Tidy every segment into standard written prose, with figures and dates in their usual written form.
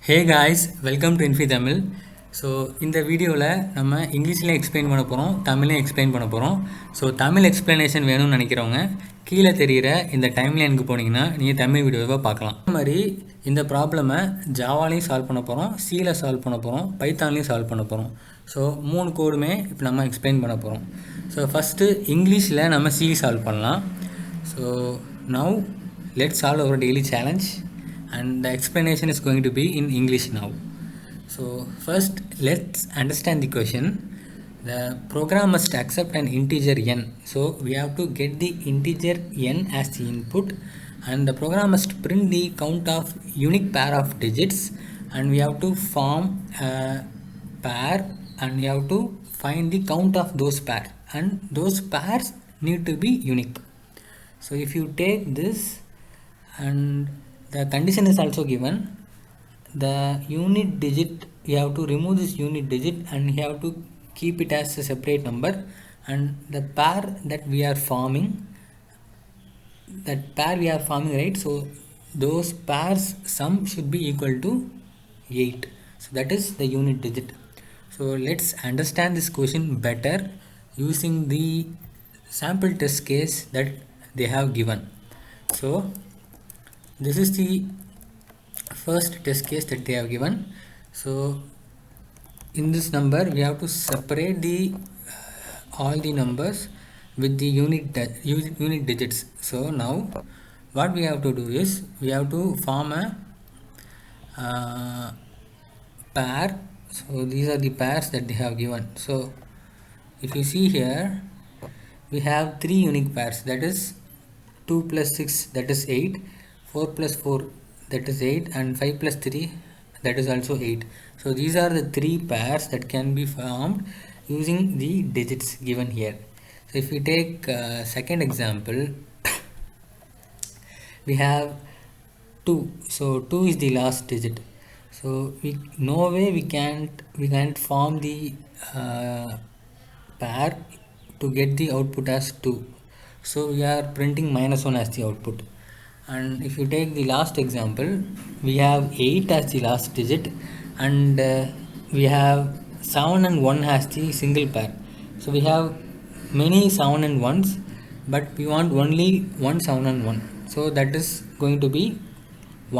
Hey guys, welcome to Infy Tamil. So இந்த வீடியோவில் நம்ம இங்கிலீஷ்லேயும் எக்ஸ்பிளைன் பண்ண போகிறோம், தமிழையும் எக்ஸ்பிளைன் பண்ண போகிறோம். ஸோ தமிழ் எக்ஸ்ப்ளனேஷன் வேணும்னு நினைக்கிறவங்க கீழே தெரிகிற இந்த டைம்லைனுக்கு போனீங்கன்னா நீங்கள் தமிழ் வீடியோவை பார்க்கலாம். அதே மாதிரி இந்த ப்ராப்ளமை ஜாவாலையும் சால்வ் பண்ண போகிறோம், சியில் சால்வ் பண்ண போகிறோம், பைத்தான்லையும் சால்வ் பண்ண போகிறோம். ஸோ 3 கோடுமே இப்போ நம்ம எக்ஸ்பிளைன் பண்ண போகிறோம். ஸோ ஃபஸ்ட்டு இங்கிலீஷில் நம்ம சி சால்வ் பண்ணலாம். So now let's solve our daily challenge. And the explanation is going to be in English now. So first let's understand the question. The program must accept an integer n. So we have to get the integer n as the input, and the program must print the count of unique pair of digits, and we have to form a pair, and we have to find the count of those pair, and those pairs need to be unique. So if you take this, and the condition is also given, the unit digit, you have to remove this unit digit and you have to keep it as a separate number, and the pair that we are forming, right? So those pairs sum should be equal to 8. So that is the unit digit. So let's understand this question better using the sample test case that they have given. So this is the first test case that they have given. So in this number we have to separate the all the numbers with the unit digits. So now what we have to do is we have to form a pair. So these are the pairs that they have given. So if you see here, we have 3 unique pairs, that is 2 plus 6, that is 8, 4 plus 4, that is 8, and 5 plus 3, that is also 8. So these are the 3 pairs that can be formed using the digits given here. So if we take second example, we have 2. So 2 is the last digit. So no way we can't form the pair to get the output as 2. So we are printing -1 as the output. And if you take the last example, we have 8 as the last digit, and we have 7 and 1 as the single pair. So we have many 7 and 1s, but we want only one 7 and 1. So that is going to be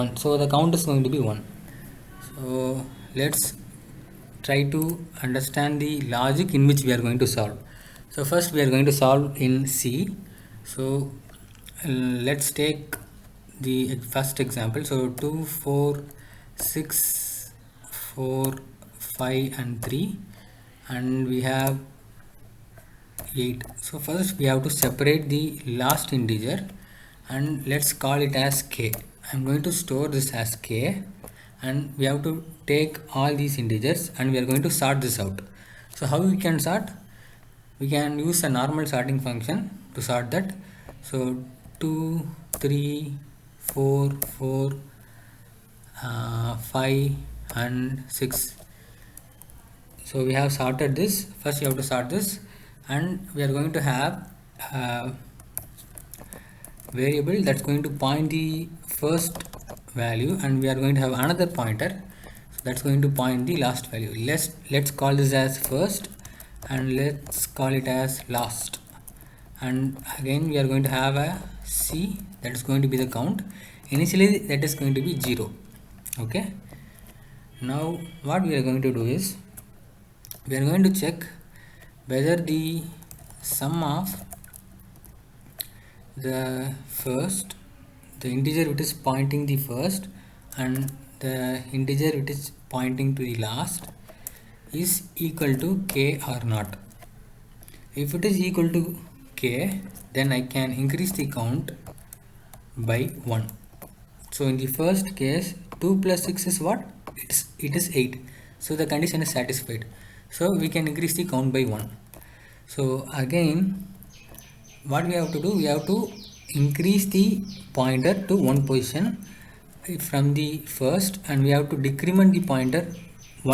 1. So the count is going to be 1. So let's try to understand the logic in which we are going to solve. So first we are going to solve in C. So let's take the first example. So 2, 4, 6, 4, 5 and 3, and we have 8. So first we have to separate the last integer, and let's call it as k. I'm going to store this as k, and we have to take all these integers and we are going to sort this out. So how we can sort? We can use a normal sorting function to sort that. So 2, 3, 4, 4, 5 and 6. So we have sorted this. First you have to sort this, and we are going to have a variable that's going to point the first value, and we are going to have another pointer, so that's going to point the last value. Let's call this as first, and let's call it as last. And again we are going to have a C, that is going to be the count. Initially that is going to be 0. Okay, now what we are going to do is we are going to check whether the sum of the first, the integer which is pointing the first, and the integer which is pointing to the last is equal to k or not. If it is equal to k, then I can increase the count by 1. So in the first case, 2 plus 6 is what? It is 8. So the condition is satisfied. So we can increase the count by 1. So again what we have to do, we have to increase the pointer to one position from the first, and we have to decrement the pointer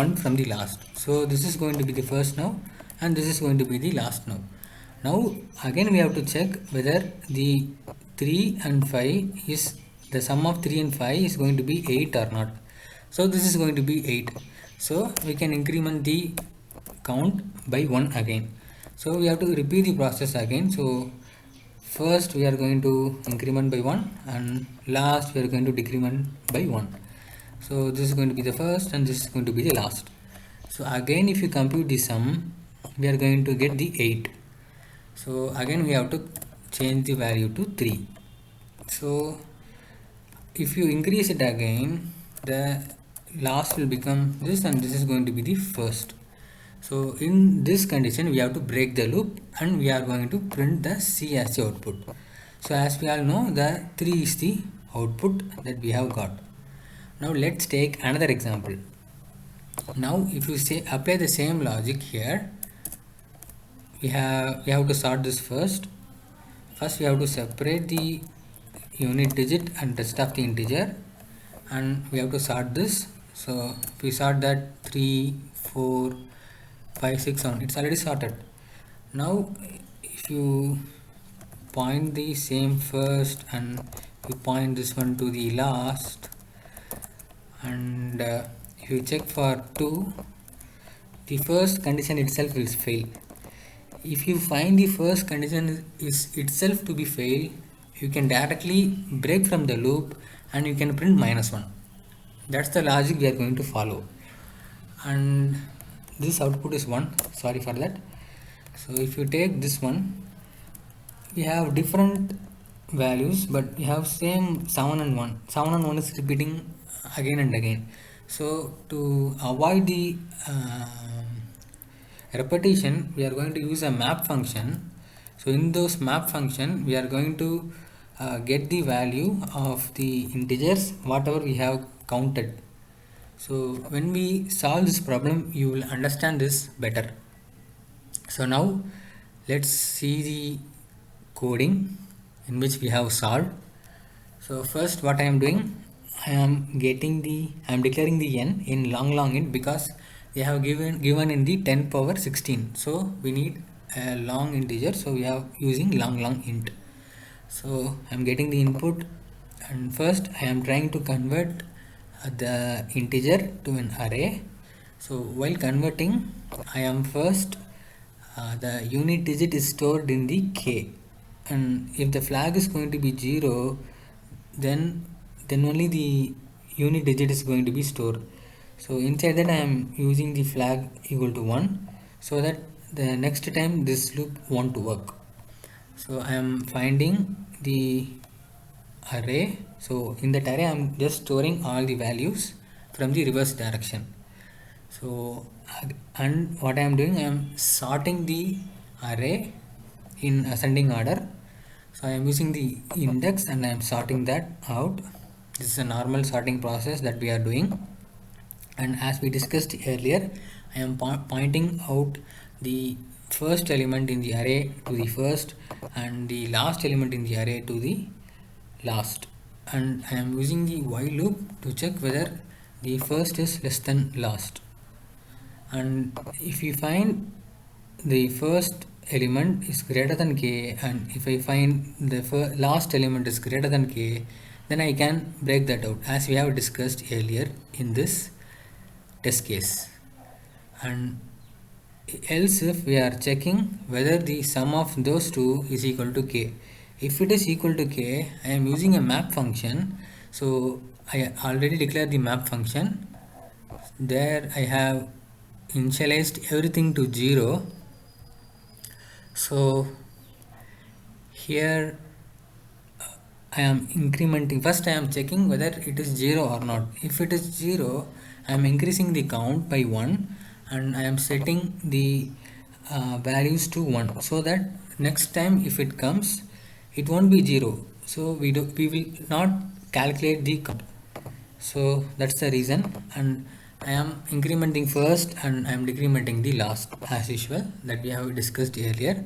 1 from the last. So this is going to be the first now, and this is going to be the last now. Now again we have to check whether the 3 and 5 is, the sum of 3 and 5 is going to be 8 or not. So this is going to be 8. So we can increment the count by 1 again. So we have to repeat the process again. So first we are going to increment by 1 and last we are going to decrement by 1. So this is going to be the first and this is going to be the last. So again if you compute the sum, we are going to get the 8. So again we have to change the value to 3. So if you increase it again, the last will become this and this is going to be the first. So in this condition we have to break the loop and we are going to print the C as the output. So as we all know, the 3 is the output that we have got. Now let's take another example. Now if you say apply the same logic here, we have to sort this first. First we have to separate the unit digit and rest of the integer, and we have to sort this. So if we sort that 3, 4, 5, 6, 7, it's already sorted. Now if you point the same first and you point this one to the last, and if you check for 2, the first condition itself will fail. If you find the first condition is itself to be fail, you can directly break from the loop and you can print -1. That's the logic we are going to follow. And this output is 1, sorry for that. So if you take this one, we have different values but we have same 7 and 1. 7 and 1 is repeating again and again. So to avoid the repetition, we are going to use a map function. So in those map function, we are going to get the value of the integers whatever we have counted. So when we solve this problem, you will understand this better. So now let's see the coding in which we have solved. So first what I am doing, I am declaring the n in long int because they have given in the 10 power 16. So we need a long integer, so we are using long int. So I am getting the input, and first I am trying to convert the integer to an array. So while converting, I am first the unit digit is stored in the k, and if the flag is going to be 0, then only the unit digit is going to be stored. So inside that I am using the flag equal to 1 so that the next time this loop won't work. So I am finding the array. So in that array I am just storing all the values from the reverse direction. So and what I am doing, I am sorting the array in ascending order. So I am using the index and I am sorting that out. This is a normal sorting process that we are doing. And as we discussed earlier, I am pointing out the first element in the array to the first and the last element in the array to the last. And I am using the while loop to check whether the first is less than last. And if you find the first element is greater than k, and if I find the last element is greater than k, then I can break that out as we have discussed earlier in this test case. And else if we are checking whether the sum of those two is equal to k. If it is equal to k, I am using a map function. So I already declared the map function. There I have initialized everything to 0. So here I am incrementing. First I am checking whether it is 0 or not. If it is 0, I am increasing the count by 1 and I am setting the values to 1 so that next time if it comes, it won't be 0. So we will not calculate the count. So that's the reason, and I am incrementing first and I am decrementing the last as usual that we have discussed earlier.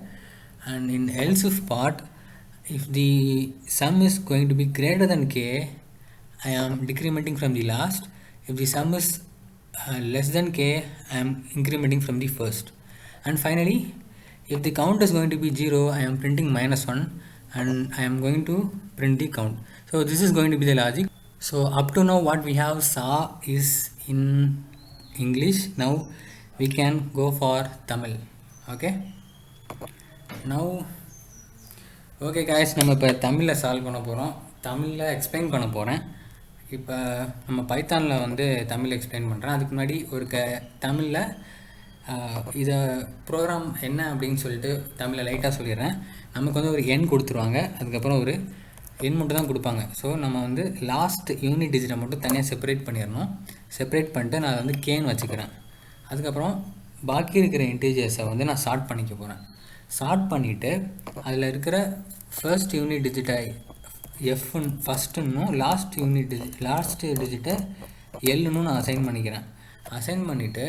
And in else if part, if the sum is going to be greater than k, I am decrementing from the last. If the sum is less than k, I am incrementing from the first. And finally, if the count is going to be 0, I am printing -1 and I am going to print the count. So this is going to be the logic. So up to now what we have saw is in English. Now we can go for Tamil. Okay, now okay guys, நம்ம இப்போ தமிழில் solve பண்ண போகிறோம். தமிழில் explain பண்ண போகிறேன். இப்போ நம்ம பைத்தானில் வந்து தமிழ் எக்ஸ்பிளைன் பண்ணுறேன். அதுக்கு முன்னாடி ஒரு தமிழில் இதை ப்ரோக்ராம் என்ன அப்படின்னு சொல்லிட்டு தமிழில் லைட்டாக சொல்லிடுறேன். நமக்கு வந்து ஒரு எண் கொடுத்துருவாங்க, அதுக்கப்புறம் ஒரு எண் மட்டும் தான் கொடுப்பாங்க. ஸோ நம்ம வந்து லாஸ்ட் யூனிட் டிஜிட்டை மட்டும் தனியாக செப்பரேட் பண்ணிடணும். செப்பரேட் பண்ணிட்டு நான் வந்து கேன்னு வச்சுக்கிறேன். அதுக்கப்புறம் பாக்கி இருக்கிற இன்டீஜர்ஸை வந்து நான் ஷார்ட் பண்ணிக்க போகிறேன். ஷார்ட் பண்ணிவிட்டு அதில் இருக்கிற ஃபர்ஸ்ட் யூனிட் டிஜிட்டை எஃப்னு ஃபஸ்ட்டுன்னும் லாஸ்ட் டிஜிட்டை எல்லுன்னு நான் அசைன் பண்ணிக்கிறேன். அசைன் பண்ணிவிட்டு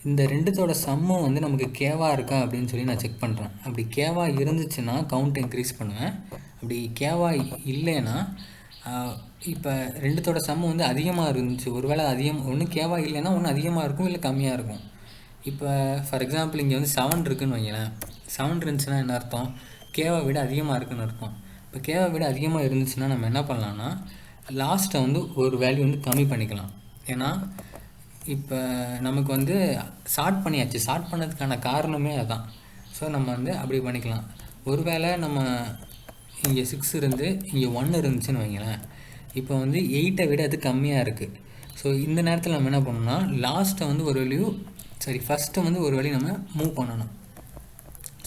இந்த ரெண்டுத்தோட சம்மும் வந்து நமக்கு கேவாக இருக்கா அப்படின்னு சொல்லி நான் செக் பண்ணுறேன். அப்படி கேவாக இருந்துச்சுன்னா கவுண்ட் இன்க்ரீஸ் பண்ணுவேன். அப்படி கேவாக இல்லைன்னா இப்போ ரெண்டுத்தோட சம்மு வந்து அதிகமாக இருந்துச்சு, ஒருவேளை ஒன்று கேவாக இல்லைன்னா ஒன்று அதிகமாக இருக்கும், இல்லை கம்மியாக இருக்கும். இப்போ ஃபார் எக்ஸாம்பிள் இங்கே வந்து 7 இருக்குதுன்னு வைங்களேன். 7 இருந்துச்சுன்னா என்ன அர்த்தம்? கேவை விட அதிகமாக இருக்குதுன்னு அர்த்தம். இப்போ கேவை விட அதிகமாக இருந்துச்சுன்னா நம்ம என்ன பண்ணலான்னா லாஸ்ட்டை வந்து ஒரு வேல்யூ வந்து கம்மி பண்ணிக்கலாம். ஏன்னா இப்போ நமக்கு வந்து ஷார்ட் பண்ணியாச்சு. ஷார்ட் பண்ணதுக்கான காரணமே அதுதான். ஸோ நம்ம வந்து அப்படி பண்ணிக்கலாம். ஒருவேளை நம்ம இங்கே 6 இருந்து இங்கே 1 இருந்துச்சுன்னு வைங்களேன். இப்போ வந்து 8ஐ விட அது கம்மியாக இருக்குது. ஸோ இந்த நேரத்தில் நம்ம என்ன பண்ணணும்னா லாஸ்ட்டை வந்து ஒரு வேல்யூ ஃபஸ்ட்டை வந்து ஒரு வேல்யூ நம்ம மூவ் பண்ணணும்.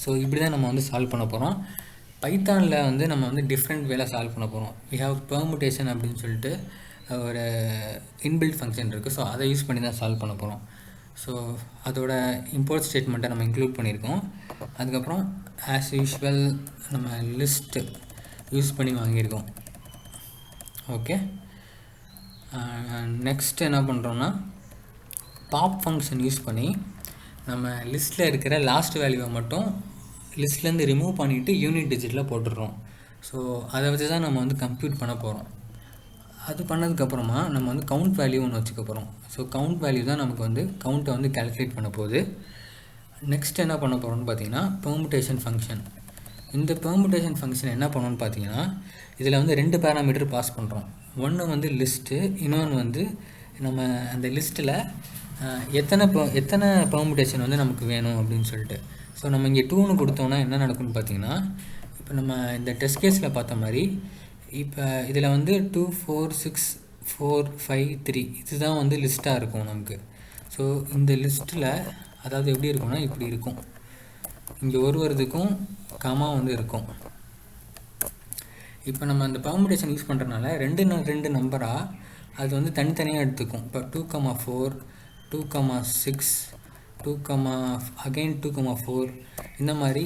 ஸோ இப்படி தான் நம்ம வந்து சால்வ் பண்ண போகிறோம். பைத்தானில் வந்து நம்ம வந்து டிஃப்ரெண்ட் வேலை சால்வ் பண்ண போகிறோம். வி ஹாவ் பெர்முடேஷன் அப்படின்னு சொல்லிட்டு ஒரு இன்பில்ட் ஃபங்க்ஷன் இருக்குது. ஸோ அதை யூஸ் பண்ணி தான் சால்வ் பண்ண போகிறோம். ஸோ அதோட இம்போர்ட் ஸ்டேட்மெண்ட்டை நம்ம இன்க்ளூட் பண்ணியிருக்கோம். அதுக்கப்புறம் ஆஸ் யூஷுவல் நம்ம லிஸ்ட்டு யூஸ் பண்ணி வாங்கியிருக்கோம். ஓகே, நெக்ஸ்ட் என்ன பண்ணுறோன்னா பாப் ஃபங்க்ஷன் யூஸ் பண்ணி நம்ம லிஸ்ட்டில் இருக்கிற லாஸ்ட் வேல்யூவை மட்டும் லிஸ்ட்லேருந்து ரிமூவ் பண்ணிவிட்டு யூனிட் டிஜிட்டில் போட்டுடுறோம். ஸோ அதை வச்சு தான் நம்ம வந்து கம்ப்யூட் பண்ண போகிறோம். அது பண்ணதுக்கப்புறமா நம்ம வந்து கவுண்ட் வேல்யூ ஒன்று வச்சுக்க போகிறோம். ஸோ கவுண்ட் வேல்யூ தான் நமக்கு வந்து கவுண்ட்டை வந்து கால்குலேட் பண்ண போகுது. நெக்ஸ்ட் என்ன பண்ண போகிறோம்னு பார்த்தீங்கன்னா பெர்முடேஷன் ஃபங்க்ஷன். இந்த பெர்முடேஷன் ஃபங்க்ஷன் என்ன பண்ணணும்னு பார்த்தீங்கன்னா இதில் வந்து 2 பேராமீட்டர் பாஸ் பண்ணுறோம். ஒன்று வந்து லிஸ்ட்டு, இன்னொன்று வந்து நம்ம அந்த லிஸ்ட்டில் எத்தனை பெர்முடேஷன் வந்து நமக்கு வேணும் அப்படின்னு சொல்லிட்டு. ஸோ நம்ம இங்கே 2ன்னு கொடுத்தோன்னா என்ன நடக்கும்னு பார்த்தீங்கன்னா இப்போ நம்ம இந்த டெஸ்ட் கேஸில் பார்த்த மாதிரி இப்போ இதில் வந்து 2 4 6 4 5 3 இதுதான் வந்து லிஸ்ட்டாக இருக்கும் நமக்கு. ஸோ இந்த லிஸ்ட்டில் அதாவது எப்படி இருக்கும்னா இப்படி இருக்கும். இங்கே ஒருவருக்கும் கமா வந்து இருக்கும். இப்போ நம்ம அந்த பெர்முடேஷன் யூஸ் பண்ணுறதுனால 2 நம்பராக அது வந்து தனித்தனியாக எடுத்துக்கும். இப்போ 2,4 2,6 2,4 இந்த மாதிரி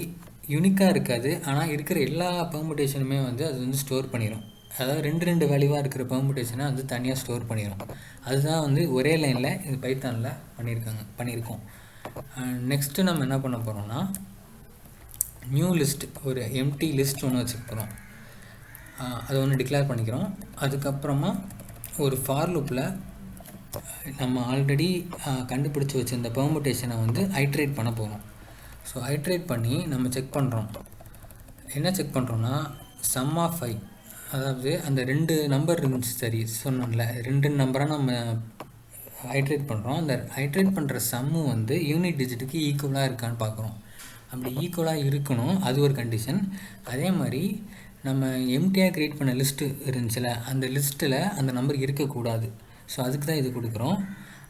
யூனிக்காக இருக்காது. ஆனால் இருக்கிற எல்லா பெர்முடேஷனுமே வந்து அது வந்து ஸ்டோர் பண்ணிடும். அதாவது 2 வேல்யூவாக இருக்கிற பெர்முடேஷனை வந்து தனியாக ஸ்டோர் பண்ணிடும். அதுதான் வந்து ஒரே லைனில் இது பைத்தானில் பண்ணியிருக்கோம். நெக்ஸ்ட்டு நம்ம என்ன பண்ண போகிறோம்னா நியூ லிஸ்ட், ஒரு எம்டி லிஸ்ட் ஒன்று வச்சுக்க போகிறோம். அதை ஒன்று டிக்ளேர் பண்ணிக்கிறோம். அதுக்கப்புறமா ஒரு ஃபார் லூப்பில் நம்ம ஆல்ரெடி கண்டுபிடிச்சி வச்சுருந்த பெர்முடேஷனை வந்து ஐட்ரேட் பண்ண போகிறோம். ஸோ ஐட்ரேட் பண்ணி நம்ம செக் பண்ணுறோம். என்ன செக் பண்ணுறோன்னா சம் ஆஃப் 5, அதாவது அந்த 2 நம்பர் இருந்துச்சு சரி சொன்னோம்ல, 2 நம்பராக நம்ம ஐட்ரேட் பண்ணுறோம். அந்த ஐட்ரேட் பண்ணுற சம்மு வந்து யூனிட் டிஜிட்டுக்கு ஈக்குவலாக இருக்கான்னு பார்க்குறோம். அப்படி ஈக்குவலாக இருக்கணும், அது ஒரு கண்டிஷன். அதே மாதிரி நம்ம எம்டியாக க்ரியேட் பண்ண லிஸ்ட்டு இருந்துச்சுல, அந்த லிஸ்ட்டில் அந்த நம்பர் இருக்கக்கூடாது. ஸோ அதுக்கு தான் இது கொடுக்குறோம்.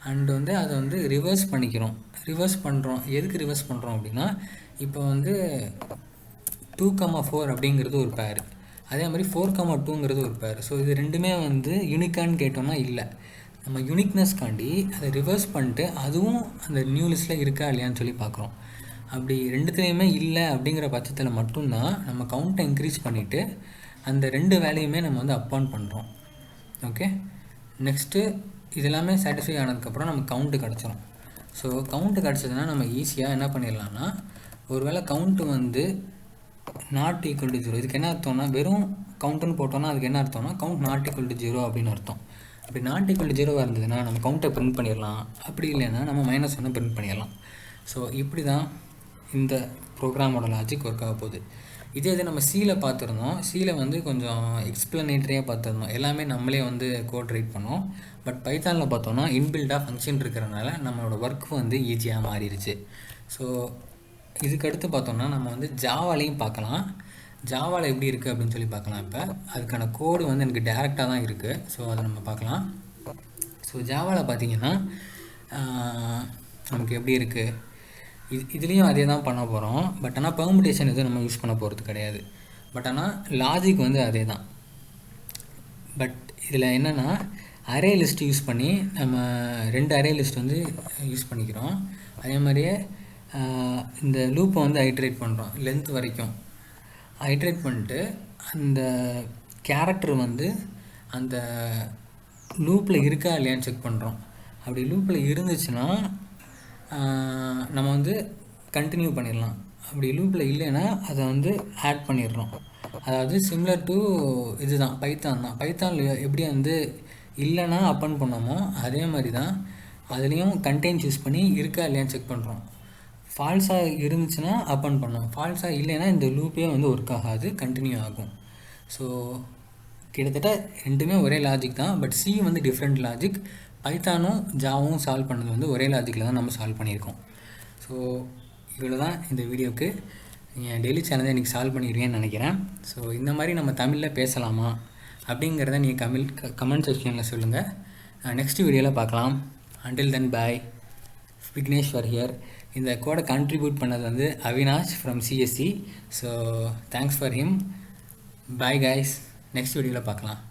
அண்ட் வந்து அதை வந்து ரிவர்ஸ் பண்ணிக்கிறோம். எதுக்கு ரிவர்ஸ் பண்ணுறோம் அப்படின்னா இப்போ வந்து 2,4 அப்படிங்கிறது ஒரு பேர், அதே மாதிரி 4,2ங்கிறது ஒரு பேர். ஸோ இது ரெண்டுமே வந்து யூனிக்கான்னு கேட்டோம்னா இல்லை. நம்ம யூனிக்னஸ்காண்டி அதை ரிவர்ஸ் பண்ணிட்டு அதுவும் அந்த நியூ லிஸ்ட்டில் இருக்கா இல்லையான்னு சொல்லி பார்க்குறோம். அப்படி ரெண்டுத்துலேயுமே இல்லை அப்படிங்கிற பட்சத்தில் மட்டும்தான் நம்ம கவுண்ட்டை இன்க்ரீஸ் பண்ணிவிட்டு அந்த 2 வேல்யூமே நம்ம வந்து அப்பான் பண்ணுறோம். ஓகே, நெக்ஸ்ட்டு இதெல்லாமே சாட்டிஸ்ஃபை ஆனதுக்கப்புறம் நமக்கு கவுண்ட்டு கிடச்சிரும். ஸோ கவுண்ட்டு கிடச்சதுன்னா நம்ம ஈஸியாக என்ன பண்ணிடலாம்னா ஒருவேளை கவுண்ட்டு வந்து நாட் ஈக்குவல் டு 0, இதுக்கு என்ன அர்த்தம்னா வெறும் கவுண்ட்டுன்னு போட்டோம்னா அதுக்கு என்ன அர்த்தம்னா கவுண்ட் நாட் ஈக்குவல் டு 0 அப்படின்னு அர்த்தம். அப்படி நாட் ஈக்குவல் டு 0 இருந்ததுன்னா நம்ம கவுண்ட்டை பிரிண்ட் பண்ணிடலாம். அப்படி இல்லைன்னா நம்ம -1 பிரிண்ட் பண்ணிடலாம். ஸோ இப்படி தான் இந்த ப்ரோக்ராமோட லாஜிக் ஒர்க் ஆக போகுது. இதே இது நம்ம சியில் பார்த்துருந்தோம். சியில் வந்து கொஞ்சம் எக்ஸ்ப்ளனேட்டரியாக பார்த்துருந்தோம், எல்லாமே நம்மளே வந்து கோட் ரைட் பண்ணோம். பட் பைத்தானில் பார்த்தோன்னா இன்பில்டாக ஃபங்க்ஷன் இருக்கிறனால நம்மளோட ஒர்க் வந்து ஈஸியாக மாறிடுச்சு. ஸோ இதுக்கடுத்து பார்த்தோன்னா நம்ம வந்து ஜாவாலையும் பார்க்கலாம். ஜாவாவில் எப்படி இருக்குது அப்படின்னு சொல்லி பார்க்கலாம். இப்போ அதுக்கான கோடு வந்து எனக்கு டேரெக்டாக தான் இருக்குது. ஸோ அதை நம்ம பார்க்கலாம். ஸோ ஜாவாவில் பார்த்தீங்கன்னா நமக்கு எப்படி இருக்குது, இதுலேயும் அதே தான் பண்ண போகிறோம். பட் ஆனால் பெர்முடேஷன் எதுவும் நம்ம யூஸ் பண்ண போகிறது கிடையாது. பட் ஆனால் லாஜிக் வந்து அதே தான். பட் இதில் என்னென்னா அரே லிஸ்ட் யூஸ் பண்ணி நம்ம 2 அரே லிஸ்ட் வந்து யூஸ் பண்ணிக்கிறோம். அதே மாதிரியே இந்த லூப்பை வந்து ஐட்ரேட் பண்ணுறோம் லென்த் வரைக்கும். ஐட்ரேட் பண்ணிட்டு அந்த கேரக்டர் வந்து அந்த லூப்பில் இருக்கா இல்லையான்னு செக் பண்ணுறோம். அப்படி லூப்பில் இருந்துச்சுன்னா நம்ம வந்து கண்டினியூ பண்ணிடலாம். அப்படி லூப்பில் இல்லைன்னா அதை வந்து ஆட் பண்ணிடுறோம். அதாவது சிமிலர் டு இதுதான் பைத்தான் தான். பைத்தானில் எப்படி வந்து இல்லைன்னா அப்பன் பண்ணோமோ அதே மாதிரி தான் அதுலேயும் கண்டெய்ன்ஸ் யூஸ் பண்ணி இருக்கா இல்லையான்னு செக் பண்ணுறோம். ஃபால்ஸாக இருந்துச்சுன்னா அப்பன் பண்ணோம், ஃபால்ஸாக இல்லைன்னா இந்த லூப்பே வந்து ஒர்க் ஆகாது, கண்டினியூ ஆகும். ஸோ கிட்டத்தட்ட ரெண்டுமே ஒரே லாஜிக் தான். பட் சி வந்து டிஃப்ரெண்ட் லாஜிக். பைத்தானும் ஜாவும் சால்வ் பண்ணது வந்து ஒரே லாஜிக்கில் தான் நம்ம சால்வ் பண்ணியிருக்கோம். ஸோ இவ்வளோ தான் இந்த வீடியோவுக்கு. நீங்கள் டெய்லி சேனலை இன்றைக்கி சால்வ் பண்ணிடுவீங்கன்னு நினைக்கிறேன். ஸோ இந்த மாதிரி நம்ம தமிழில் பேசலாமா அப்படிங்கிறத நீங்கள் கமெண்ட் செக்ஷனில் சொல்லுங்கள். நெக்ஸ்ட் வீடியோவில் பார்க்கலாம். Until then bye. Vigneshwar here. இந்த கோடை கான்ட்ரிபியூட் பண்ணது வந்து Avinash from CSC. So thanks for him. Bye guys. Next வீடியோவில் பார்க்கலாம்.